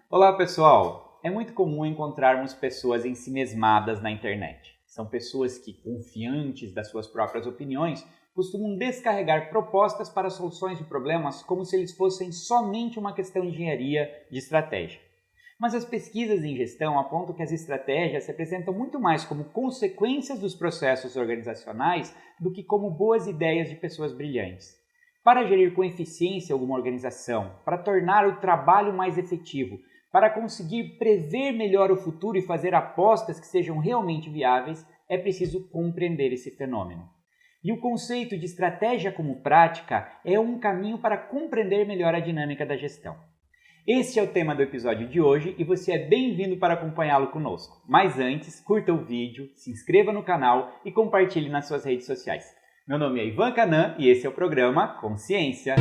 Olá pessoal! É muito comum encontrarmos pessoas ensimesmadas na internet. São pessoas que, confiantes das suas próprias opiniões, costumam descarregar propostas para soluções de problemas como se eles fossem somente uma questão de engenharia de estratégia. Mas as pesquisas em gestão apontam que as estratégias se apresentam muito mais como consequências dos processos organizacionais do que como boas ideias de pessoas brilhantes. Para gerir com eficiência alguma organização, para tornar o trabalho mais efetivo, para conseguir prever melhor o futuro e fazer apostas que sejam realmente viáveis, é preciso compreender esse fenômeno. E o conceito de estratégia como prática é um caminho para compreender melhor a dinâmica da gestão. Este é o tema do episódio de hoje e você é bem-vindo para acompanhá-lo conosco. Mas antes, curta o vídeo, se inscreva no canal e compartilhe nas suas redes sociais. Meu nome é Ivan Canan e esse é o programa Consciência.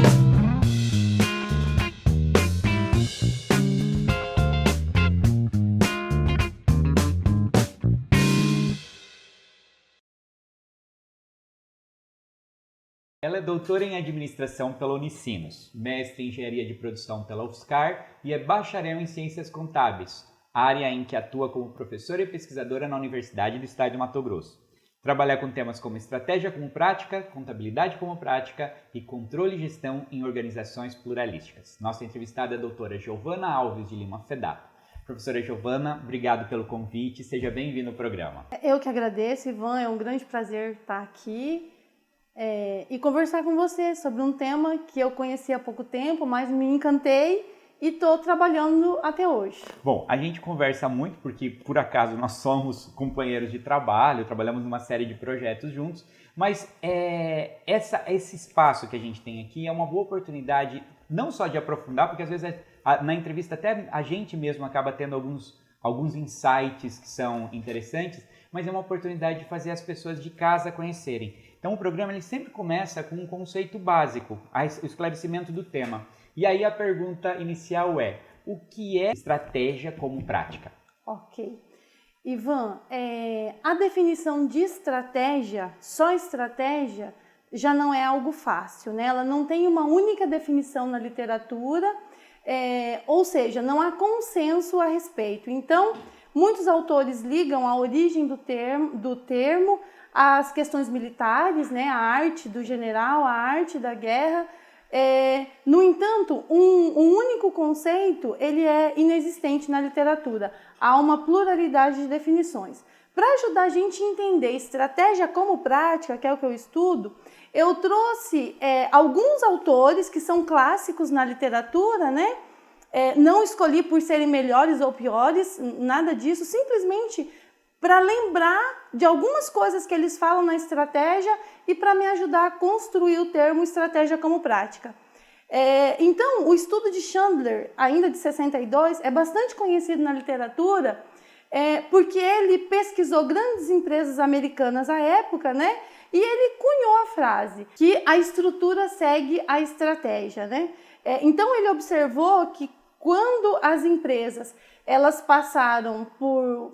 Ela é doutora em administração pela Unicinos, mestre em engenharia de produção pela UFSCar e é bacharel em ciências contábeis, área em que atua como professora e pesquisadora na Universidade do Estado de Mato Grosso. Trabalha com temas como estratégia como prática, contabilidade como prática e controle e gestão em organizações pluralísticas. Nossa entrevistada é a doutora Giovana Alves de Lima Fedato. Professora Giovana, obrigado pelo convite, seja bem-vinda ao programa. Eu que agradeço, Ivan, é um grande prazer estar aqui e conversar com você sobre um tema que eu conheci há pouco tempo, mas me encantei e estou trabalhando até hoje. Bom, a gente conversa muito porque, por acaso, nós somos companheiros de trabalho, trabalhamos numa série de projetos juntos, mas esse espaço que a gente tem aqui é uma boa oportunidade não só de aprofundar, porque às vezes na entrevista até a gente mesmo acaba tendo alguns insights que são interessantes, mas é uma oportunidade de fazer as pessoas de casa conhecerem. Então o programa ele sempre começa com um conceito básico, o esclarecimento do tema. E aí a pergunta inicial é, o que é estratégia como prática? Ok. Ivan, a definição de estratégia, só estratégia, já não é algo fácil, né? Ela não tem uma única definição na literatura, ou seja, não há consenso a respeito. Então, muitos autores ligam a origem do termo às questões militares, né? A arte do general, a arte da guerra. No entanto, um único conceito ele é inexistente na literatura. Há uma pluralidade de definições. Para ajudar a gente a entender estratégia como prática, que é o que eu estudo, eu trouxe alguns autores que são clássicos na literatura, né? Não escolhi por serem melhores ou piores, nada disso, simplesmente para lembrar de algumas coisas que eles falam na estratégia e para me ajudar a construir o termo estratégia como prática. Então, o estudo de Chandler, ainda de 62, é bastante conhecido na literatura, porque ele pesquisou grandes empresas americanas à época, né? E ele cunhou a frase que a estrutura segue a estratégia, né? Então, ele observou que quando as empresas elas passaram por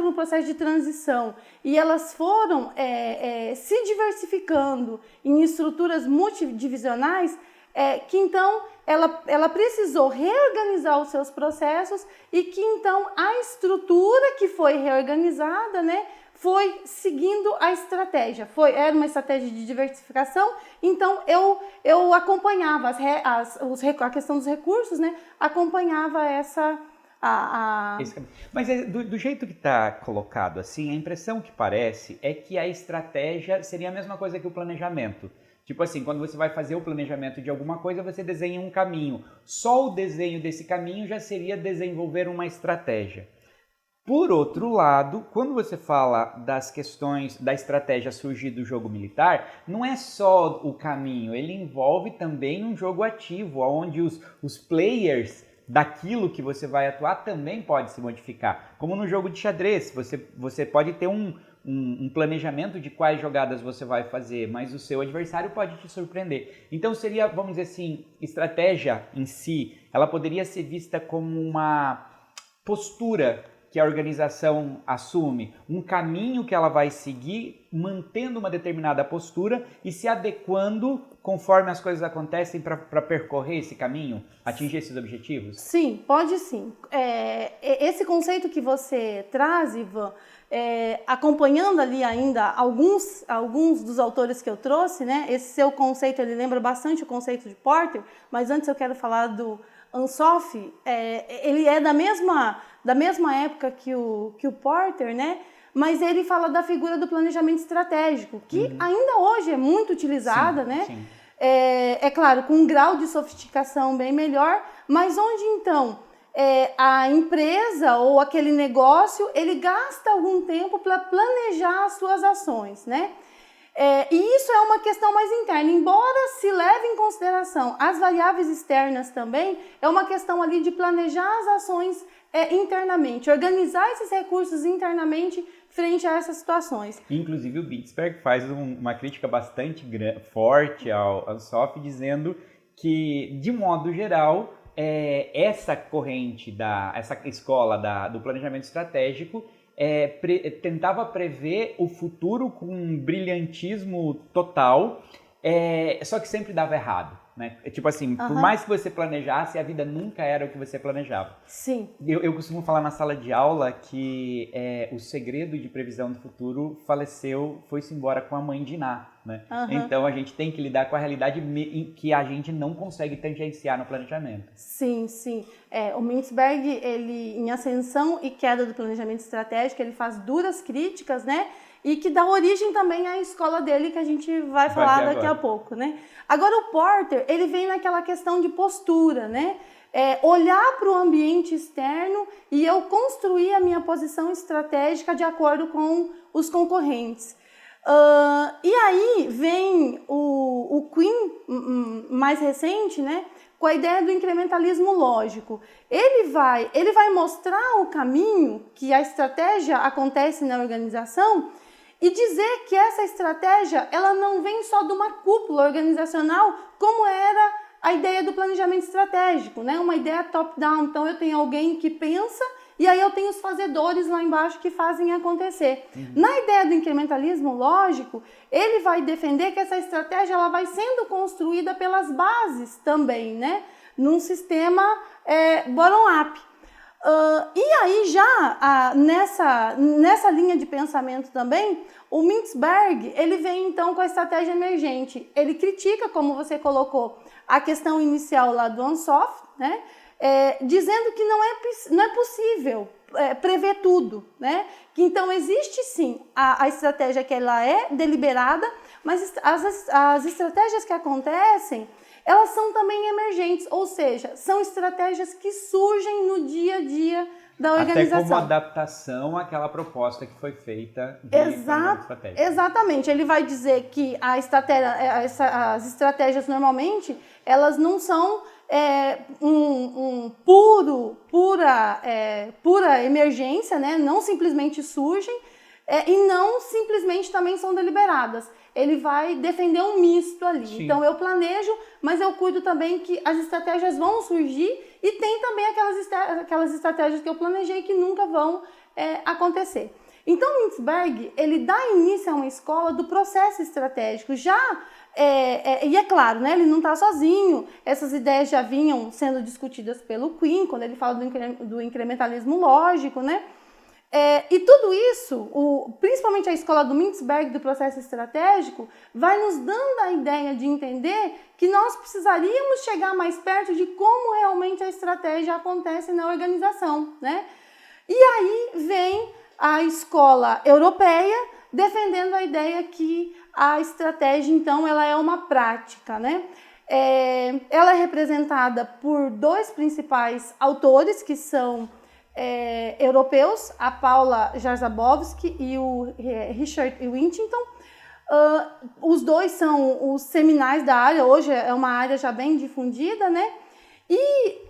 um processo de transição e elas foram se diversificando em estruturas multidivisionais, que então ela precisou reorganizar os seus processos e que então a estrutura que foi reorganizada, né, foi seguindo a estratégia. Era uma estratégia de diversificação, então eu acompanhava a questão dos recursos, né, acompanhava essa... Mas do jeito que está colocado assim, a impressão que parece é que a estratégia seria a mesma coisa que o planejamento. Tipo assim, quando você vai fazer o planejamento de alguma coisa, você desenha um caminho. Só o desenho desse caminho já seria desenvolver uma estratégia. Por outro lado, quando você fala das questões da estratégia surgir do jogo militar, não é só o caminho, ele envolve também um jogo ativo, onde os players daquilo que você vai atuar também pode se modificar. Como no jogo de xadrez, você pode ter um planejamento de quais jogadas você vai fazer, mas o seu adversário pode te surpreender. Então seria, vamos dizer assim, estratégia em si, ela poderia ser vista como uma postura que a organização assume, um caminho que ela vai seguir mantendo uma determinada postura e se adequando conforme as coisas acontecem para percorrer esse caminho, atingir esses objetivos? Sim, pode sim. Esse conceito que você traz, Ivan, acompanhando ali ainda alguns dos autores que eu trouxe, né? Esse seu conceito, ele lembra bastante o conceito de Porter, mas antes eu quero falar do Ansoff. Ele é da mesma época que o Porter, né? Mas ele fala da figura do planejamento estratégico, que ainda hoje é muito utilizada, sim, né? Sim. É claro, com um grau de sofisticação bem melhor, mas onde então a empresa ou aquele negócio, ele gasta algum tempo para planejar as suas ações, né? E isso é uma questão mais interna, embora se leve em consideração as variáveis externas também, é uma questão ali de planejar as ações internamente, organizar esses recursos internamente frente a essas situações. Inclusive o Binsberg faz uma crítica bastante forte ao Ansoff, dizendo que, de modo geral, essa corrente, essa escola do planejamento estratégico tentava prever o futuro com um brilhantismo total, só que sempre dava errado. Né? Tipo assim, por mais que você planejasse, a vida nunca era o que você planejava. Sim. Eu costumo falar na sala de aula que o segredo de previsão do futuro foi-se embora com a mãe de Iná. Né? Então a gente tem que lidar com a realidade que a gente não consegue tangenciar no planejamento. Sim, sim. O Mintzberg, ele, em Ascensão e Queda do Planejamento Estratégico, ele faz duras críticas, né? E que dá origem também à escola dele, que a gente vai falar daqui a pouco, né? Agora, o Porter, ele vem naquela questão de postura, né? Olhar para o ambiente externo e eu construir a minha posição estratégica de acordo com os concorrentes. E aí vem o Quinn, mais recente, né? Com a ideia do incrementalismo lógico. Ele vai mostrar o caminho que a estratégia acontece na organização e dizer que essa estratégia, ela não vem só de uma cúpula organizacional, como era a ideia do planejamento estratégico, né? Uma ideia top-down. Então, eu tenho alguém que pensa e aí eu tenho os fazedores lá embaixo que fazem acontecer. Na ideia do incrementalismo lógico, ele vai defender que essa estratégia ela vai sendo construída pelas bases também, né? Num sistema bottom-up. E aí já nessa linha de pensamento também, o Mintzberg, ele vem então com a estratégia emergente. Ele critica, como você colocou, a questão inicial lá do Ansoff, né? Dizendo que não é possível prever tudo, né? Que então existe sim a estratégia que ela é deliberada, mas as estratégias que acontecem, elas são também emergentes, ou seja, são estratégias que surgem no dia a dia da organização. Até como adaptação àquela proposta que foi feita de planejamento estratégico. Exatamente. Ele vai dizer que as estratégias normalmente, elas não são pura emergência, né? Não simplesmente surgem e não simplesmente também são deliberadas. Ele vai defender um misto ali. Sim. Então, eu planejo, mas eu cuido também que as estratégias vão surgir e tem também aquelas estratégias que eu planejei que nunca vão acontecer. Então, Mintzberg, ele dá início a uma escola do processo estratégico. E é claro, né, ele não está sozinho, essas ideias já vinham sendo discutidas pelo Quinn, quando ele fala do incrementalismo lógico, né? E tudo isso, principalmente a escola do Mintzberg do processo estratégico, vai nos dando a ideia de entender que nós precisaríamos chegar mais perto de como realmente a estratégia acontece na organização, né? E aí vem a escola europeia defendendo a ideia que a estratégia, então, ela é uma prática, né? Ela é representada por dois principais autores, que são europeus, a Paula Jarzabowski e o Richard Wintington. Os dois são os seminais da área, hoje é uma área já bem difundida, né? E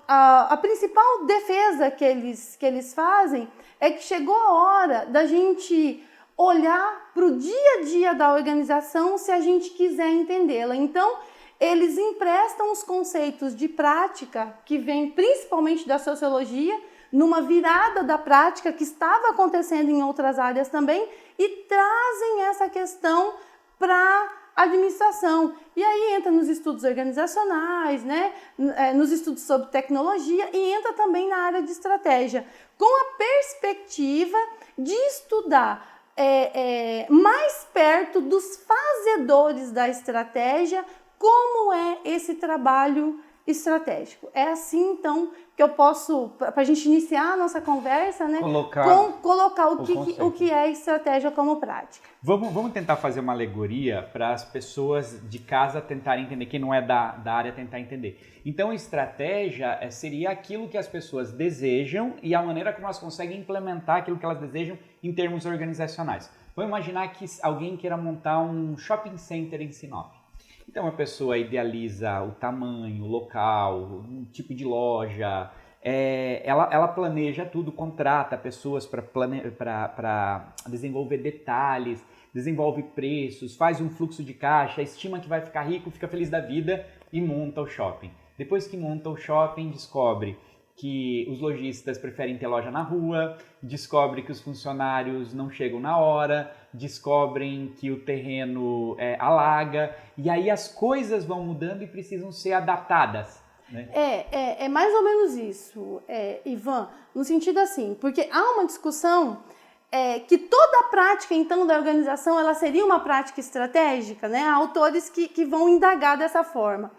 a principal defesa que eles fazem é que chegou a hora da gente olhar para o dia a dia da organização se a gente quiser entendê-la. Então, eles emprestam os conceitos de prática que vêm principalmente da sociologia, numa virada da prática que estava acontecendo em outras áreas também e trazem essa questão para a administração. E aí entra nos estudos organizacionais, né? Nos estudos sobre tecnologia e entra também na área de estratégia, com a perspectiva de estudar mais perto dos fazedores da estratégia, como é esse trabalho estratégico. É assim, então, que eu posso, para a gente iniciar a nossa conversa, né, colocar o que é estratégia como prática. Vamos tentar fazer uma alegoria para as pessoas de casa tentarem entender, quem não é da área tentar entender. Então, estratégia seria aquilo que as pessoas desejam e a maneira como elas conseguem implementar aquilo que elas desejam em termos organizacionais. Vamos imaginar que alguém queira montar um shopping center em Sinop. Então, a pessoa idealiza o tamanho, o local, um tipo de loja, ela planeja tudo, contrata pessoas para desenvolver detalhes, desenvolve preços, faz um fluxo de caixa, estima que vai ficar rico, fica feliz da vida e monta o shopping. Depois que monta o shopping, descobre que os lojistas preferem ter loja na rua, descobre que os funcionários não chegam na hora, descobrem que o terreno alaga, e aí as coisas vão mudando e precisam ser adaptadas. Né? É mais ou menos isso, Ivan, no sentido assim, porque há uma discussão que toda a prática, então, da organização, ela seria uma prática estratégica, né? Há autores que vão indagar dessa forma.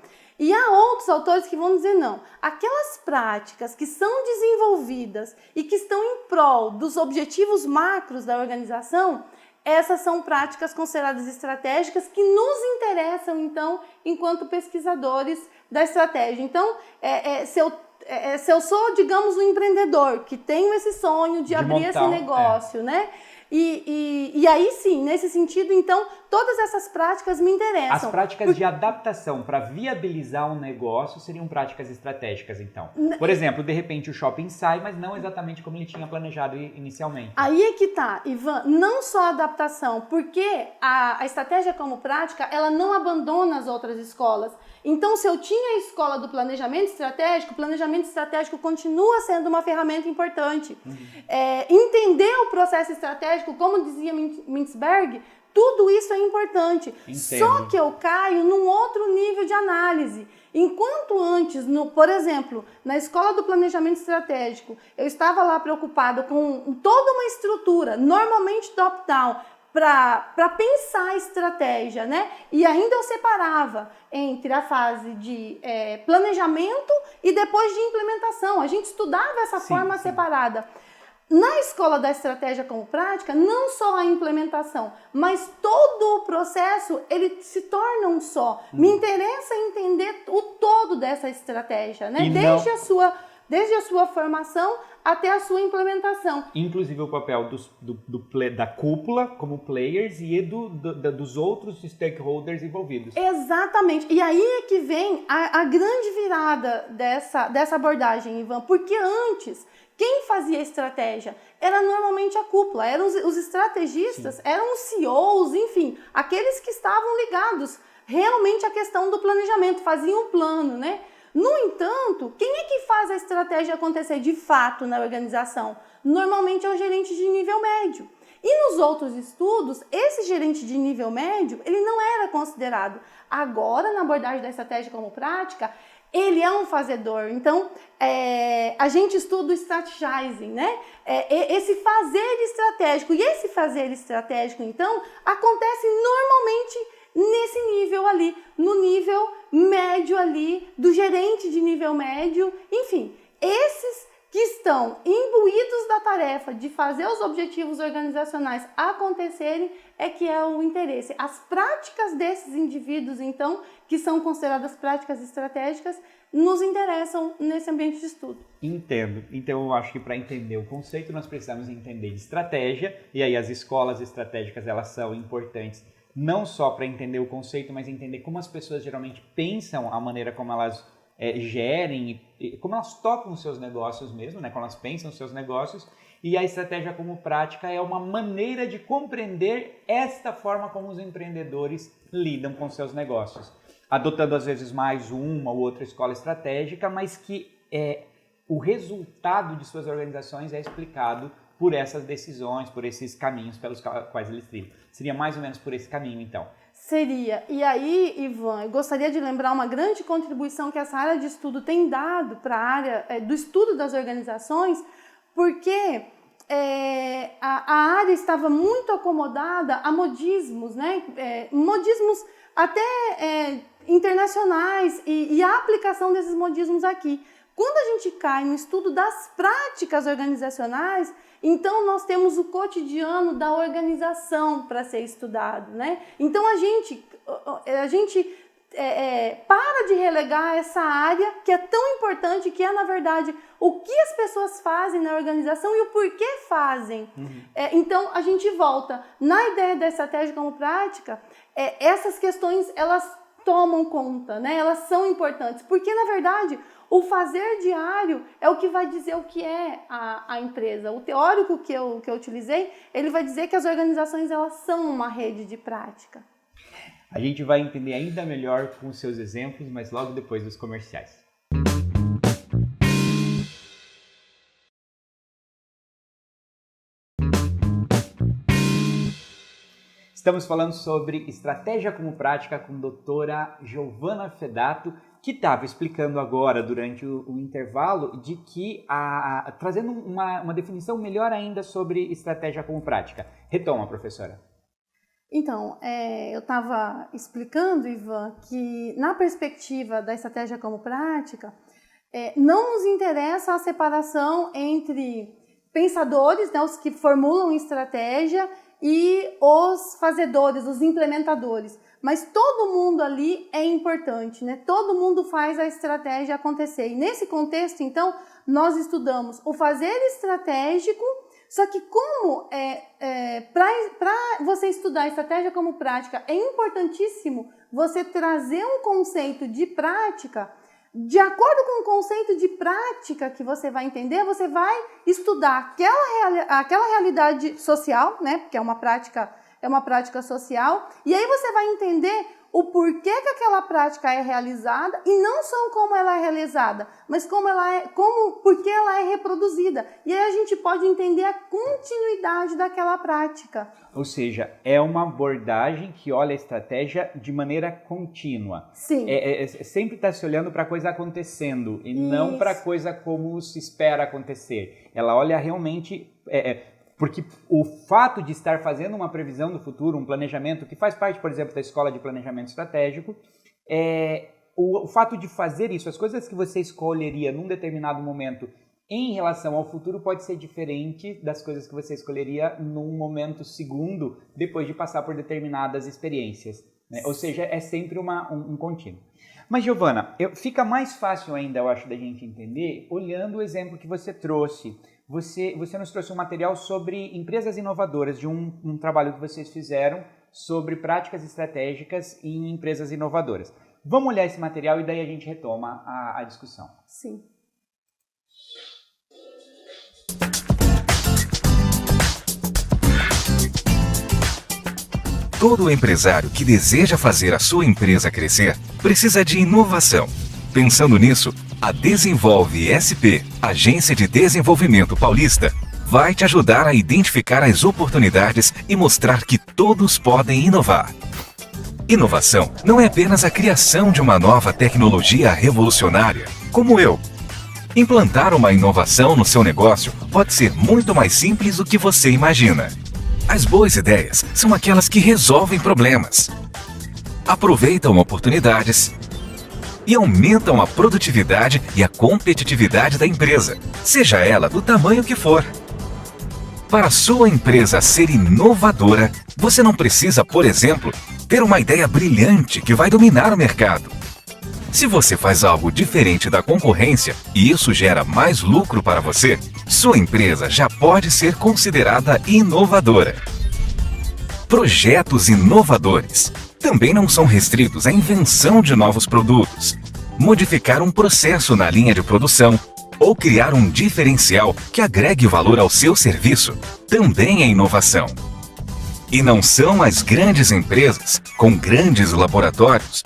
E há outros autores que vão dizer não. Aquelas práticas que são desenvolvidas e que estão em prol dos objetivos macros da organização, essas são práticas consideradas estratégicas que nos interessam, então, enquanto pesquisadores da estratégia. Então, se eu sou, digamos, um empreendedor que tenho esse sonho de abrir esse negócio, né? E aí sim, nesse sentido, então, todas essas práticas me interessam. As práticas de adaptação para viabilizar um negócio seriam práticas estratégicas, então. Por exemplo, de repente o shopping sai, mas não exatamente como ele tinha planejado inicialmente. Aí é que tá, Ivan, não só a adaptação, porque a estratégia como prática, ela não abandona as outras escolas. Então, se eu tinha a escola do planejamento estratégico continua sendo uma ferramenta importante. Entender o processo estratégico, como dizia Mintzberg, tudo isso é importante. Entendo. Só que eu caio num outro nível de análise. Enquanto antes, por exemplo, na escola do planejamento estratégico, eu estava lá preocupado com toda uma estrutura, normalmente top-down, para pensar a estratégia, né? E ainda eu separava entre a fase de planejamento e depois de implementação. A gente estudava essa forma separada. Na escola da estratégia como prática, não só a implementação, mas todo o processo, ele se torna um só. Me interessa entender o todo dessa estratégia, né? Desde a sua formação até a sua implementação. Inclusive o papel da cúpula como players e dos outros stakeholders envolvidos. Exatamente. E aí é que vem a grande virada dessa abordagem, Ivan. Porque antes, quem fazia estratégia era normalmente a cúpula, eram os estrategistas, eram os CEOs, enfim, aqueles que estavam ligados realmente à questão do planejamento, faziam um plano, né? No entanto, quem é que faz a estratégia acontecer de fato na organização? Normalmente é o gerente de nível médio. E nos outros estudos, esse gerente de nível médio, ele não era considerado. Agora, na abordagem da estratégia como prática, ele é um fazedor. Então, a gente estuda o strategizing, né? Esse fazer estratégico. E esse fazer estratégico, então, acontece normalmente nesse nível ali, no nível médio ali, do gerente de nível médio, enfim, esses que estão imbuídos da tarefa de fazer os objetivos organizacionais acontecerem é que é o interesse. As práticas desses indivíduos, então, que são consideradas práticas estratégicas, nos interessam nesse ambiente de estudo. Entendo. Então, eu acho que para entender o conceito, nós precisamos entender de estratégia, e aí as escolas estratégicas, elas são importantes não só para entender o conceito, mas entender como as pessoas geralmente pensam, a maneira como elas gerem, como elas tocam os seus negócios mesmo, né? Como elas pensam os seus negócios, e a estratégia como prática é uma maneira de compreender esta forma como os empreendedores lidam com seus negócios, adotando às vezes mais uma ou outra escola estratégica, mas que o resultado de suas organizações é explicado por essas decisões, por esses caminhos pelos quais eles trilham. Seria mais ou menos por esse caminho, então. Seria. E aí, Ivan, eu gostaria de lembrar uma grande contribuição que essa área de estudo tem dado para a área do estudo das organizações, porque a área estava muito acomodada a modismos, né? Modismos até internacionais e a aplicação desses modismos aqui. Quando a gente cai no estudo das práticas organizacionais, então nós temos o cotidiano da organização para ser estudado, né? Então a gente para de relegar essa área que é tão importante, que é, na verdade, o que as pessoas fazem na organização e o porquê fazem. Então a gente volta na ideia da estratégia como prática, essas questões elas tomam conta, né? Elas são importantes, porque na verdade o fazer diário é o que vai dizer o que é a empresa. O teórico que eu utilizei, ele vai dizer que as organizações elas são uma rede de prática. A gente vai entender ainda melhor com os seus exemplos, mas logo depois dos comerciais. Estamos falando sobre estratégia como prática com a doutora Giovana Fedato, que estava explicando agora, durante o intervalo, de que trazendo uma definição melhor ainda sobre estratégia como prática. Retoma, professora. Então, eu estava explicando, Ivan, que na perspectiva da estratégia como prática, não nos interessa a separação entre pensadores, né, os que formulam estratégia, e os fazedores, os implementadores. Mas todo mundo ali é importante, né? Todo mundo faz a estratégia acontecer. E nesse contexto, então, nós estudamos o fazer estratégico, só que como para você estudar a estratégia como prática, é importantíssimo você trazer um conceito de prática. De acordo com o conceito de prática que você vai entender, você vai estudar aquela realidade social, né? Porque é uma prática social, e aí você vai entender o porquê que aquela prática é realizada, e não só como ela é realizada, mas porque ela é reproduzida. E aí a gente pode entender a continuidade daquela prática. Ou seja, é uma abordagem que olha a estratégia de maneira contínua. Sim. Sempre está se olhando para a coisa acontecendo e não para a coisa como se espera acontecer. Ela olha realmente... Porque o fato de estar fazendo uma previsão do futuro, um planejamento, que faz parte, por exemplo, da escola de planejamento estratégico, o fato de fazer isso, as coisas que você escolheria num determinado momento em relação ao futuro pode ser diferente das coisas que você escolheria num momento segundo, depois de passar por determinadas experiências, né? Ou seja, é sempre um contínuo. Mas, Giovana, fica mais fácil ainda, eu acho, da gente entender, olhando o exemplo que você trouxe. Você nos trouxe um material sobre empresas inovadoras, de um trabalho que vocês fizeram sobre práticas estratégicas em empresas inovadoras. Vamos olhar esse material e daí a gente retoma a discussão. Sim. Todo empresário que deseja fazer a sua empresa crescer precisa de inovação. Pensando nisso, a Desenvolve SP, Agência de Desenvolvimento Paulista, vai te ajudar a identificar as oportunidades e mostrar que todos podem inovar. Inovação não é apenas a criação de uma nova tecnologia revolucionária, como eu. Implantar uma inovação no seu negócio pode ser muito mais simples do que você imagina. As boas ideias são aquelas que resolvem problemas, aproveitam oportunidades e aumentam a produtividade e a competitividade da empresa, seja ela do tamanho que for. Para a sua empresa ser inovadora, você não precisa, por exemplo, ter uma ideia brilhante que vai dominar o mercado. Se você faz algo diferente da concorrência e isso gera mais lucro para você, sua empresa já pode ser considerada inovadora. Projetos inovadores também não são restritos à invenção de novos produtos, modificar um processo na linha de produção ou criar um diferencial que agregue valor ao seu serviço também é inovação. E não são as grandes empresas com grandes laboratórios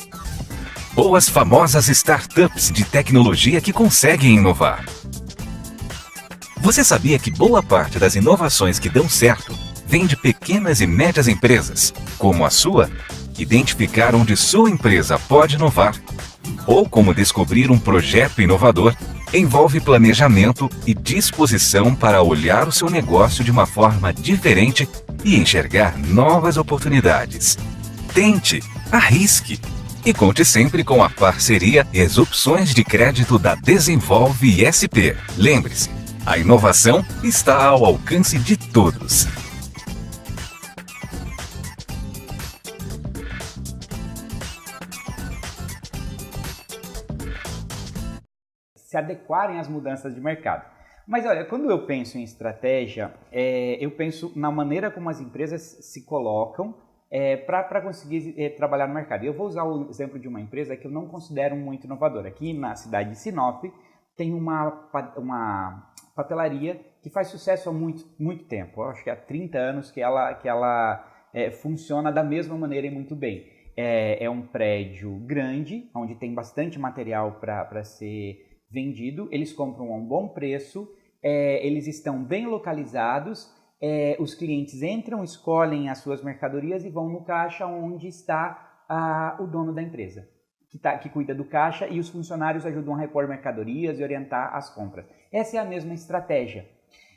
ou as famosas startups de tecnologia que conseguem inovar. Você sabia que boa parte das inovações que dão certo vem de pequenas e médias empresas, como a sua? Identificar onde sua empresa pode inovar, ou como descobrir um projeto inovador, envolve planejamento e disposição para olhar o seu negócio de uma forma diferente e enxergar novas oportunidades. Tente, arrisque e conte sempre com a parceria e as opções de crédito da Desenvolve SP. Lembre-se, a inovação está ao alcance de todos. Se adequarem às mudanças de mercado. Mas olha, quando eu penso em estratégia, eu penso na maneira como as empresas se colocam para conseguir trabalhar no mercado. Eu vou usar o exemplo de uma empresa que eu não considero muito inovadora. Aqui na cidade de Sinop tem uma papelaria que faz sucesso há muito tempo. Eu acho que há 30 anos que ela funciona da mesma maneira e muito bem. É um prédio grande, onde tem bastante material para ser vendido, eles compram a um bom preço, eles estão bem localizados, os clientes entram, escolhem as suas mercadorias e vão no caixa onde está o dono da empresa, que cuida do caixa, e os funcionários ajudam a repor mercadorias e orientar as compras. Essa é a mesma estratégia.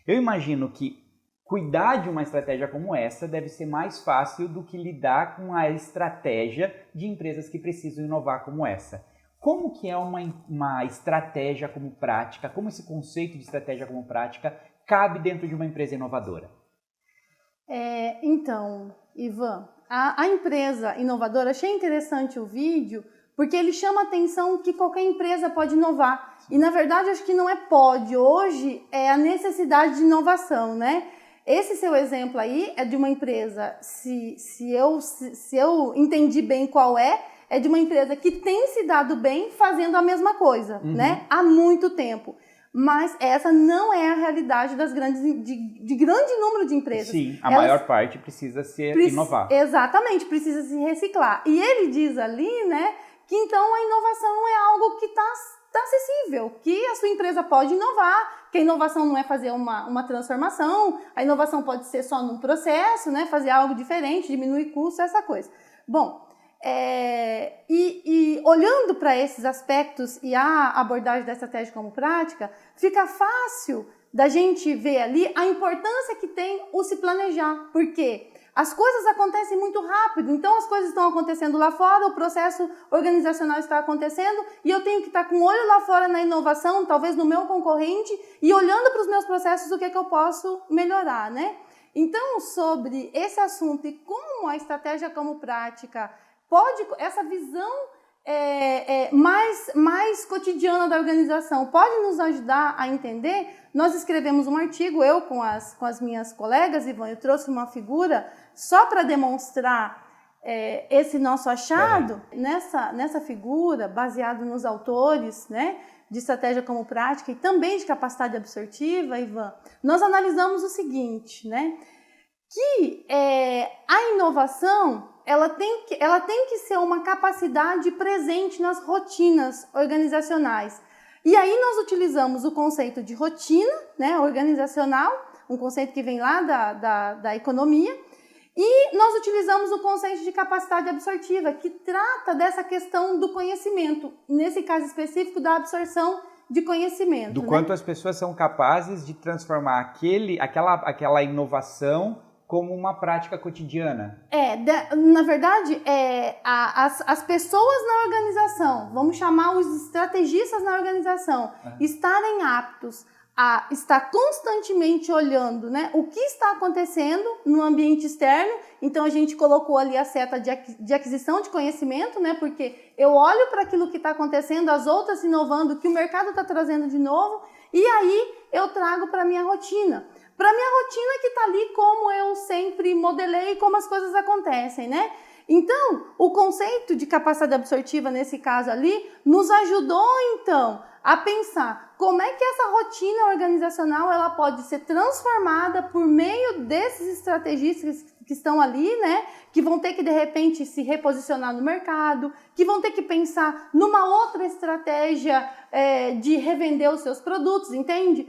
Eu imagino que cuidar de uma estratégia como essa deve ser mais fácil do que lidar com a estratégia de empresas que precisam inovar como essa. Como que é uma estratégia como prática, como esse conceito de estratégia como prática cabe dentro de uma empresa inovadora? Então, Ivan, a empresa inovadora, achei interessante o vídeo, porque ele chama a atenção que qualquer empresa pode inovar. E, na verdade, acho que não é pode. Hoje é a necessidade de inovação, né? Esse seu exemplo aí é de uma empresa, se eu entendi bem qual é de uma empresa que tem se dado bem fazendo a mesma coisa, né? Há muito tempo. Mas essa não é a realidade das de grande número de empresas. Sim, a maior parte precisa se inovar. Exatamente, precisa se reciclar. E ele diz ali, né, que então a inovação é algo que está acessível, que a sua empresa pode inovar, que a inovação não é fazer uma transformação, a inovação pode ser só num processo, né, fazer algo diferente, diminuir custo, essa coisa. Bom, olhando para esses aspectos e a abordagem da estratégia como prática, fica fácil da gente ver ali a importância que tem o se planejar, porque as coisas acontecem muito rápido, então as coisas estão acontecendo lá fora, o processo organizacional está acontecendo e eu tenho que estar com o olho lá fora na inovação, talvez no meu concorrente, e olhando para os meus processos o que é que eu posso melhorar, né? Então, sobre esse assunto e como a estratégia como prática pode, essa visão mais cotidiana da organização pode nos ajudar a entender. Nós escrevemos um artigo, eu com as minhas colegas, Ivan, eu trouxe uma figura só para demonstrar esse nosso achado. Nessa figura, baseado nos autores, né, de estratégia como prática e também de capacidade absortiva, Ivan, nós analisamos o seguinte, né, que a inovação ela tem que ser uma capacidade presente nas rotinas organizacionais. E aí nós utilizamos o conceito de rotina, né, organizacional, um conceito que vem lá da economia, e nós utilizamos o conceito de capacidade absortiva, que trata dessa questão do conhecimento, nesse caso específico da absorção de conhecimento. Do né? quanto as pessoas são capazes de transformar aquela inovação como uma prática cotidiana. Na verdade, as pessoas na organização, vamos chamar os estrategistas na organização, estarem aptos a estar constantemente olhando, né, o que está acontecendo no ambiente externo. Então, a gente colocou ali a seta de aquisição de conhecimento, né, porque eu olho para aquilo que está acontecendo, as outras inovando, o que o mercado está trazendo de novo, e aí eu trago para a minha rotina. Para a minha rotina que está ali como eu sempre modelei, como as coisas acontecem, né? Então, o conceito de capacidade absortiva, nesse caso ali, nos ajudou, então, a pensar como é que essa rotina organizacional ela pode ser transformada por meio desses estrategistas que estão ali, né? Que vão ter que, de repente, se reposicionar no mercado, que vão ter que pensar numa outra estratégia de revender os seus produtos, entende?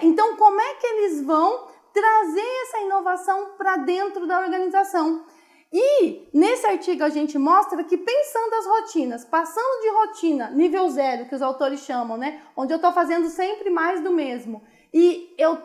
Então, como é que eles vão trazer essa inovação para dentro da organização? E nesse artigo a gente mostra que pensando as rotinas, passando de rotina nível 0, que os autores chamam, né? Onde eu estou fazendo sempre mais do mesmo, e eu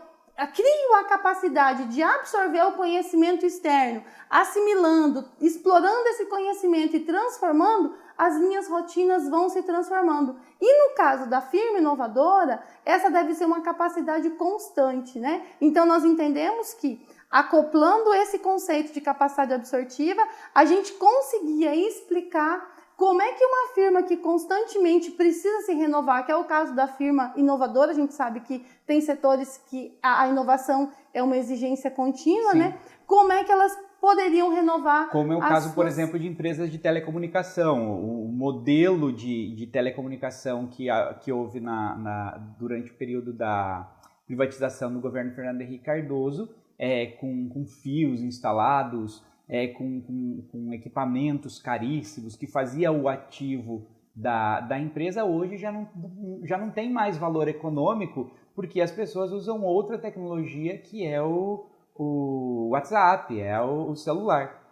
crio a capacidade de absorver o conhecimento externo, assimilando, explorando esse conhecimento e transformando, as minhas rotinas vão se transformando. E no caso da firma inovadora, essa deve ser uma capacidade constante, né? Então nós entendemos que, acoplando esse conceito de capacidade absortiva, a gente conseguia explicar como é que uma firma que constantemente precisa se renovar, que é o caso da firma inovadora, a gente sabe que tem setores que a inovação é uma exigência contínua, Sim. né? Como é que elas poderiam renovar? Como é o caso, por exemplo, de empresas de telecomunicação. O modelo de telecomunicação que houve durante o período da privatização do governo Fernando Henrique Cardoso, com fios instalados, com equipamentos caríssimos, que fazia o ativo da empresa, hoje já não tem mais valor econômico, porque as pessoas usam outra tecnologia que é o WhatsApp, é o celular.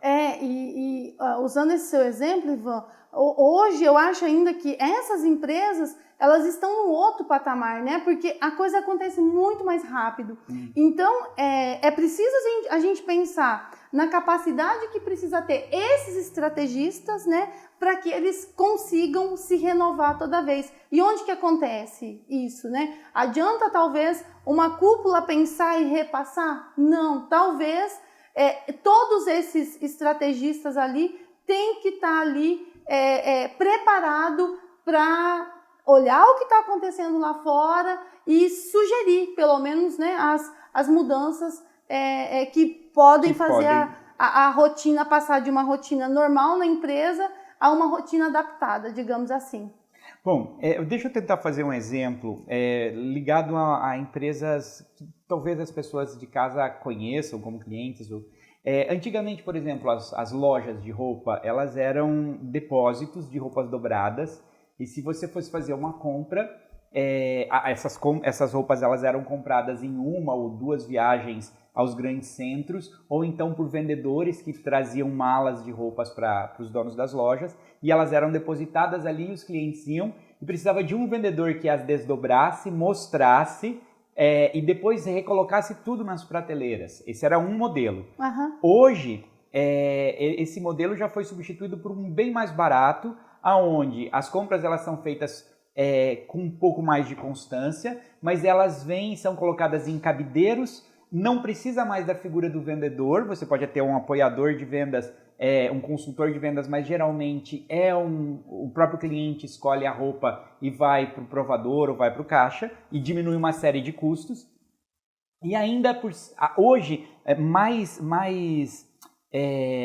Usando esse seu exemplo, Ivan, hoje eu acho ainda que essas empresas, elas estão no outro patamar, né? Porque a coisa acontece muito mais rápido. Então, é preciso a gente pensar na capacidade que precisa ter esses estrategistas, né? Para que eles consigam se renovar toda vez. E onde que acontece isso, né? Adianta, talvez, uma cúpula pensar e repassar? Não, talvez todos esses estrategistas ali têm que estar ali preparado para olhar o que está acontecendo lá fora e sugerir, pelo menos, né, as mudanças que podem fazer a rotina passar de uma rotina normal na empresa a uma rotina adaptada, digamos assim. Bom, deixa eu tentar fazer um exemplo ligado a empresas que talvez as pessoas de casa conheçam como clientes. Antigamente, por exemplo, as lojas de roupa, elas eram depósitos de roupas dobradas, e se você fosse fazer uma compra, essas roupas elas eram compradas em uma ou duas viagens aos grandes centros, ou então por vendedores que traziam malas de roupas para os donos das lojas, e elas eram depositadas ali, os clientes iam, e precisava de um vendedor que as desdobrasse, mostrasse, e depois recolocasse tudo nas prateleiras. Esse era um modelo. Uhum. Hoje, esse modelo já foi substituído por um bem mais barato, aonde as compras elas são feitas com um pouco mais de constância, mas elas são colocadas em cabideiros, não precisa mais da figura do vendedor, você pode ter um apoiador de vendas, um consultor de vendas, mas geralmente o próprio cliente escolhe a roupa e vai para o provador ou vai para o caixa e diminui uma série de custos. E ainda hoje,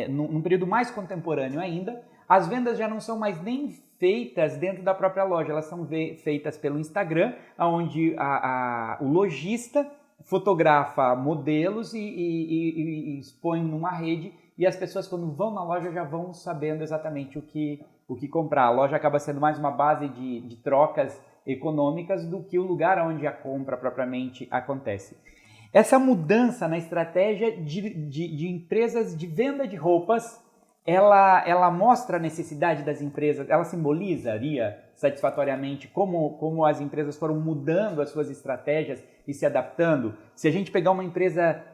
num período mais contemporâneo ainda, as vendas já não são mais nem feitas dentro da própria loja, elas são feitas pelo Instagram, onde o lojista fotografa modelos e expõe numa rede, e as pessoas, quando vão na loja, já vão sabendo exatamente o que comprar. A loja acaba sendo mais uma base de trocas econômicas do que o lugar onde a compra propriamente acontece. Essa mudança na estratégia de empresas de venda de roupas, ela mostra a necessidade das empresas, ela simbolizaria satisfatoriamente como as empresas foram mudando as suas estratégias e se adaptando. Se a gente pegar uma empresa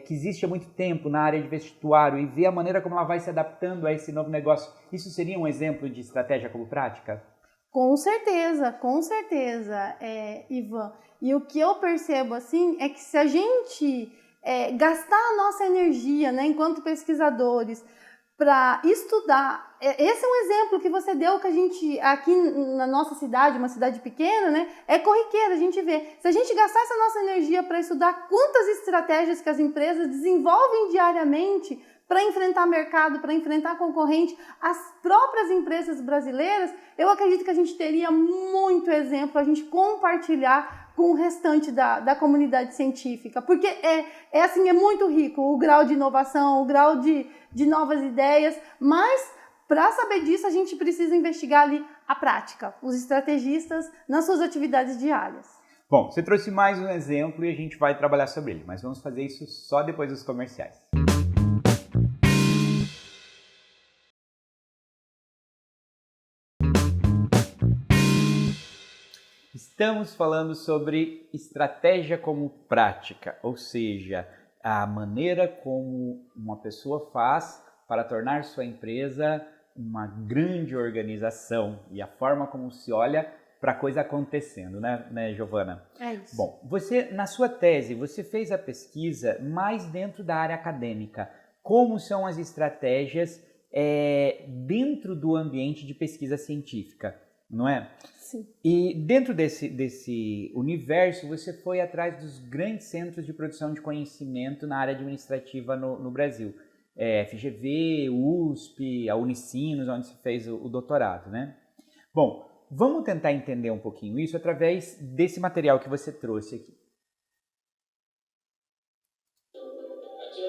que existe há muito tempo na área de vestuário e ver a maneira como ela vai se adaptando a esse novo negócio, isso seria um exemplo de estratégia como prática? Com certeza, Ivan. E o que eu percebo assim é que se a gente gastar a nossa energia, né, enquanto pesquisadores, para estudar, esse é um exemplo que você deu, que a gente, aqui na nossa cidade, uma cidade pequena, né, é corriqueira, a gente vê. Se a gente gastar essa nossa energia para estudar quantas estratégias que as empresas desenvolvem diariamente para enfrentar mercado, para enfrentar concorrente, as próprias empresas brasileiras, eu acredito que a gente teria muito exemplo a gente compartilhar com o restante da comunidade científica, porque assim, é muito rico o grau de inovação, o grau de novas ideias, mas para saber disso a gente precisa investigar ali a prática, os estrategistas nas suas atividades diárias. Bom, você trouxe mais um exemplo e a gente vai trabalhar sobre ele, mas vamos fazer isso só depois dos comerciais. Estamos falando sobre estratégia como prática, ou seja, a maneira como uma pessoa faz para tornar sua empresa uma grande organização e a forma como se olha para a coisa acontecendo, né, Giovana? É isso. Bom, você, na sua tese, você fez a pesquisa mais dentro da área acadêmica. Como são as estratégias dentro do ambiente de pesquisa científica, não é? Sim. E dentro desse universo, você foi atrás dos grandes centros de produção de conhecimento na área administrativa no Brasil. FGV, USP, a Unicinos, onde se fez o doutorado, né? Bom, vamos tentar entender um pouquinho isso através desse material que você trouxe aqui.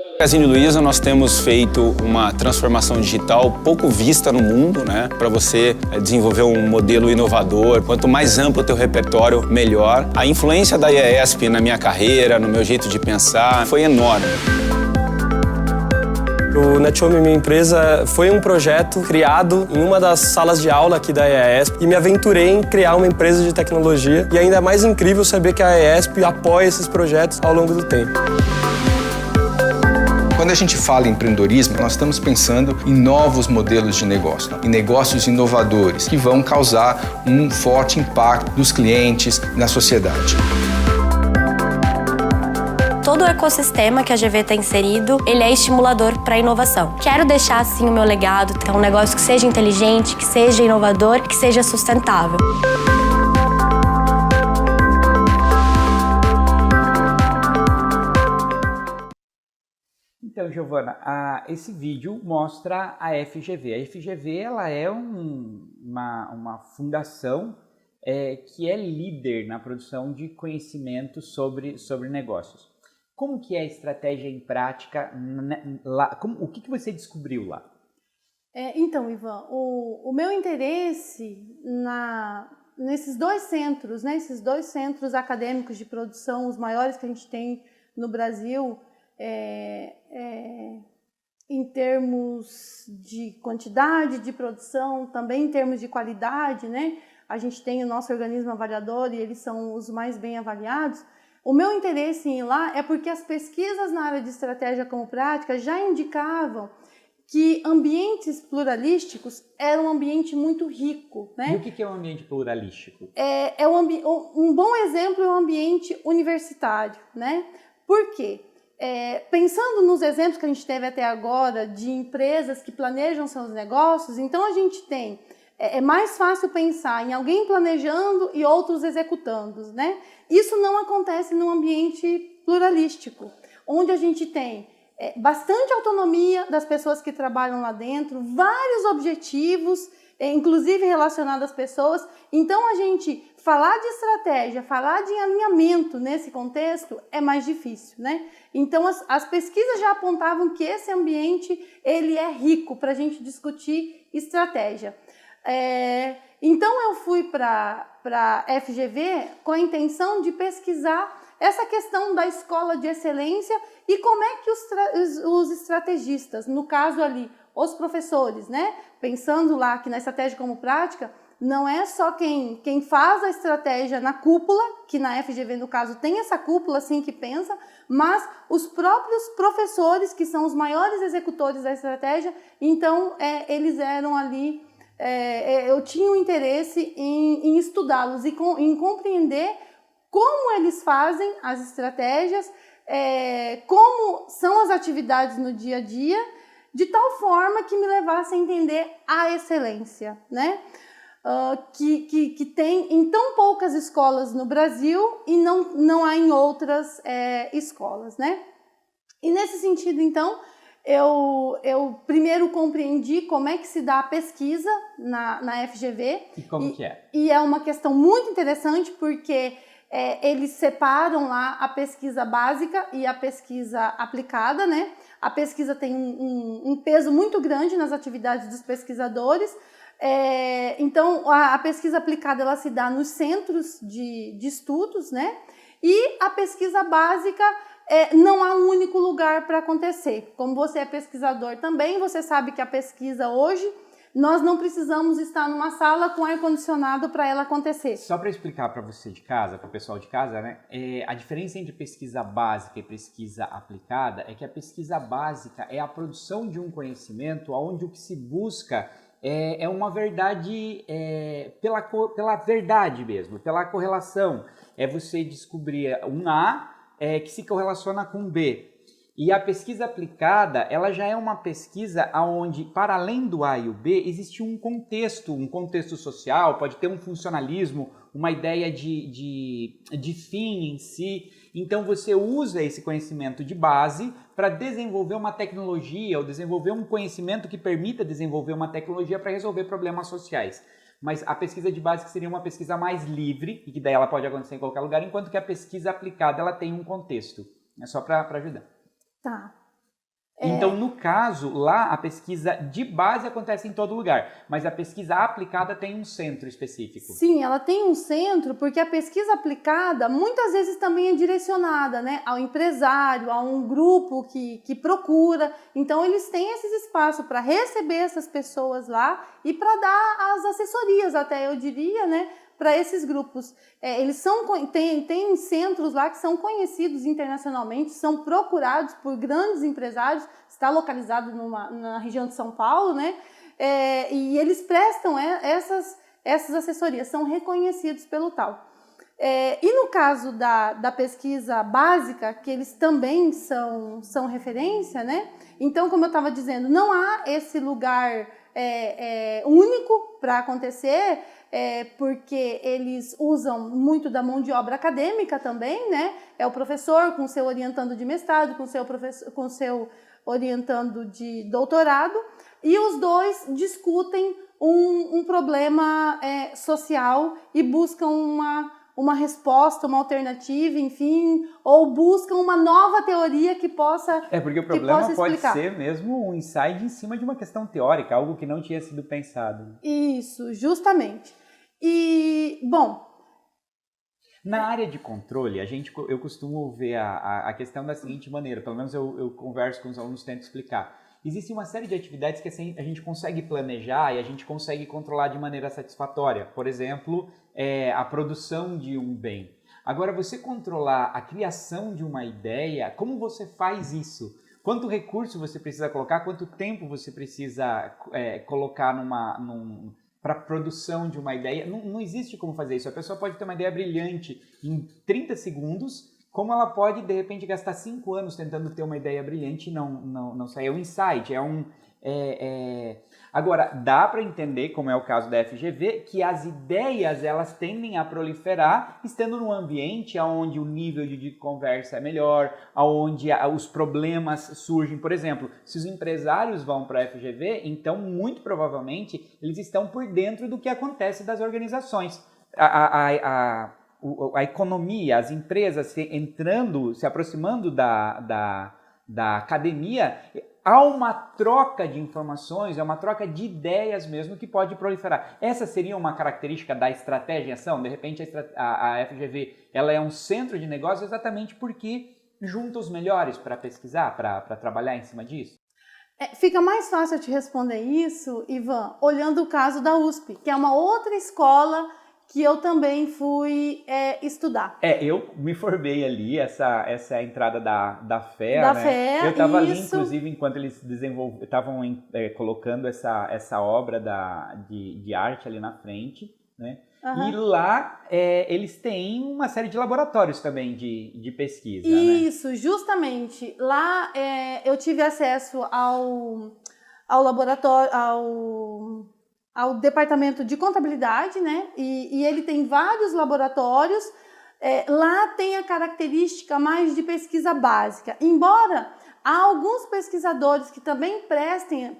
No Magazine Luiza nós temos feito uma transformação digital pouco vista no mundo, né? Para você desenvolver um modelo inovador. Quanto mais amplo o teu repertório, melhor. A influência da IESP na minha carreira, no meu jeito de pensar, foi enorme. O NetHome, minha empresa, foi um projeto criado em uma das salas de aula aqui da IESP e me aventurei em criar uma empresa de tecnologia e ainda é mais incrível saber que a IESP apoia esses projetos ao longo do tempo. Quando a gente fala em empreendedorismo, nós estamos pensando em novos modelos de negócio, em negócios inovadores que vão causar um forte impacto nos clientes, na sociedade. Todo o ecossistema que a GV está inserido, ele é estimulador para a inovação. Quero deixar assim o meu legado, ter um negócio que seja inteligente, que seja inovador, que seja sustentável. Então, Giovana, esse vídeo mostra a FGV. A FGV ela é uma fundação que é líder na produção de conhecimento sobre negócios. Como que é a estratégia em prática lá? O que você descobriu lá? Então, Ivan, o meu interesse nesses dois centros, né, esses dois centros acadêmicos de produção, os maiores que a gente tem no Brasil, em termos de quantidade de produção, também em termos de qualidade, né? A gente tem o nosso organismo avaliador e eles são os mais bem avaliados. O meu interesse em ir lá é porque as pesquisas na área de estratégia como prática já indicavam que ambientes pluralísticos eram um ambiente muito rico, né? E o que é um ambiente pluralístico? Um bom exemplo é o ambiente universitário, né? Por quê? Pensando nos exemplos que a gente teve até agora de empresas que planejam seus negócios, então a gente tem... É mais fácil pensar em alguém planejando e outros executando, né? Isso não acontece num ambiente pluralístico, onde a gente tem bastante autonomia das pessoas que trabalham lá dentro, vários objetivos, inclusive relacionados às pessoas. Então, a gente falar de estratégia, falar de alinhamento nesse contexto é mais difícil, né? Então, as pesquisas já apontavam que esse ambiente ele é rico para a gente discutir estratégia. Então eu fui para a FGV com a intenção de pesquisar essa questão da escola de excelência e como é que os estrategistas, no caso ali, os professores, né, pensando lá que na estratégia como prática, não é só quem faz a estratégia na cúpula, que na FGV no caso tem essa cúpula assim que pensa, mas os próprios professores que são os maiores executores da estratégia, então eles eram ali... eu tinha um interesse em estudá-los e em compreender como eles fazem as estratégias, como são as atividades no dia a dia, de tal forma que me levasse a entender a excelência, né? Que tem em tão poucas escolas no Brasil e não há em outras escolas, né? E nesse sentido, então, eu primeiro compreendi como é que se dá a pesquisa na FGV. E como que é? E é uma questão muito interessante porque eles separam lá a pesquisa básica e a pesquisa aplicada, né? A pesquisa tem um peso muito grande nas atividades dos pesquisadores. Então, a pesquisa aplicada ela se dá nos centros de estudos, né? E a pesquisa básica não há um único lugar para acontecer. Como você é pesquisador também, você sabe que a pesquisa hoje, nós não precisamos estar numa sala com ar-condicionado para ela acontecer. Só para explicar para você de casa, para o pessoal de casa, né? A diferença entre pesquisa básica e pesquisa aplicada é que a pesquisa básica é a produção de um conhecimento onde o que se busca é uma verdade pela verdade mesmo, pela correlação. É você descobrir um A que se correlaciona com B. E a pesquisa aplicada, ela já é uma pesquisa onde, para além do A e o B, existe um contexto social, pode ter um funcionalismo, uma ideia de fim em si. Então você usa esse conhecimento de base para desenvolver uma tecnologia ou desenvolver um conhecimento que permita desenvolver uma tecnologia para resolver problemas sociais. Mas a pesquisa de base seria uma pesquisa mais livre, e que daí ela pode acontecer em qualquer lugar, enquanto que a pesquisa aplicada ela tem um contexto. É só para ajudar. Tá. Então, no caso, lá a pesquisa de base acontece em todo lugar, mas a pesquisa aplicada tem um centro específico. Sim, ela tem um centro, porque a pesquisa aplicada muitas vezes também é direcionada, né, ao empresário, a um grupo que procura. Então, eles têm esses espaços para receber essas pessoas lá e para dar as assessorias, até eu diria, né, para esses grupos. Eles têm centros lá que são conhecidos internacionalmente, são procurados por grandes empresários, está localizado na região de São Paulo, né? E eles prestam essas assessorias, são reconhecidos pelo tal. E no caso da pesquisa básica, que eles também são referência, né? Então, como eu estava dizendo, não há esse lugar único para acontecer, porque eles usam muito da mão de obra acadêmica também, né? É o professor com seu orientando de mestrado, com seu orientando de doutorado, e os dois discutem um problema social e buscam uma resposta, uma alternativa, enfim, ou buscam uma nova teoria que possa explicar. Porque o problema pode ser mesmo um insight em cima de uma questão teórica, algo que não tinha sido pensado. Isso, justamente. E, bom... Na área de controle, eu costumo ver a questão da seguinte maneira, pelo menos eu converso com os alunos, tento explicar. Existe uma série de atividades que assim, a gente consegue planejar e a gente consegue controlar de maneira satisfatória. Por exemplo, a produção de um bem. Agora, você controlar a criação de uma ideia, como você faz isso? Quanto recurso você precisa colocar? Quanto tempo você precisa colocar para a produção de uma ideia? Não existe como fazer isso. A pessoa pode ter uma ideia brilhante em 30 segundos, como ela pode, de repente, gastar 5 anos tentando ter uma ideia brilhante e não sair. É um insight, Agora, dá para entender, como é o caso da FGV, que as ideias elas tendem a proliferar estando num ambiente onde o nível de conversa é melhor, onde os problemas surgem. Por exemplo, se os empresários vão para a FGV, então, muito provavelmente, eles estão por dentro do que acontece das organizações. A economia, as empresas se aproximando da academia, há uma troca de informações, é uma troca de ideias mesmo que pode proliferar. Essa seria uma característica da estratégia em ação. De repente, a FGV ela é um centro de negócio exatamente porque junta os melhores para pesquisar, para trabalhar em cima disso. Fica mais fácil te responder isso, Ivan, olhando o caso da USP, que é uma outra escola que eu também fui estudar. Eu me formei ali, essa é a entrada da FEA, da né? FEA, eu estava ali, inclusive, enquanto eles estavam colocando essa obra de arte ali na frente, né? Uhum. E lá eles têm uma série de laboratórios também de pesquisa. Isso, né? Justamente. Lá eu tive acesso ao laboratório, ao departamento de contabilidade, né? E ele tem vários laboratórios lá tem a característica mais de pesquisa básica, embora há alguns pesquisadores que também prestem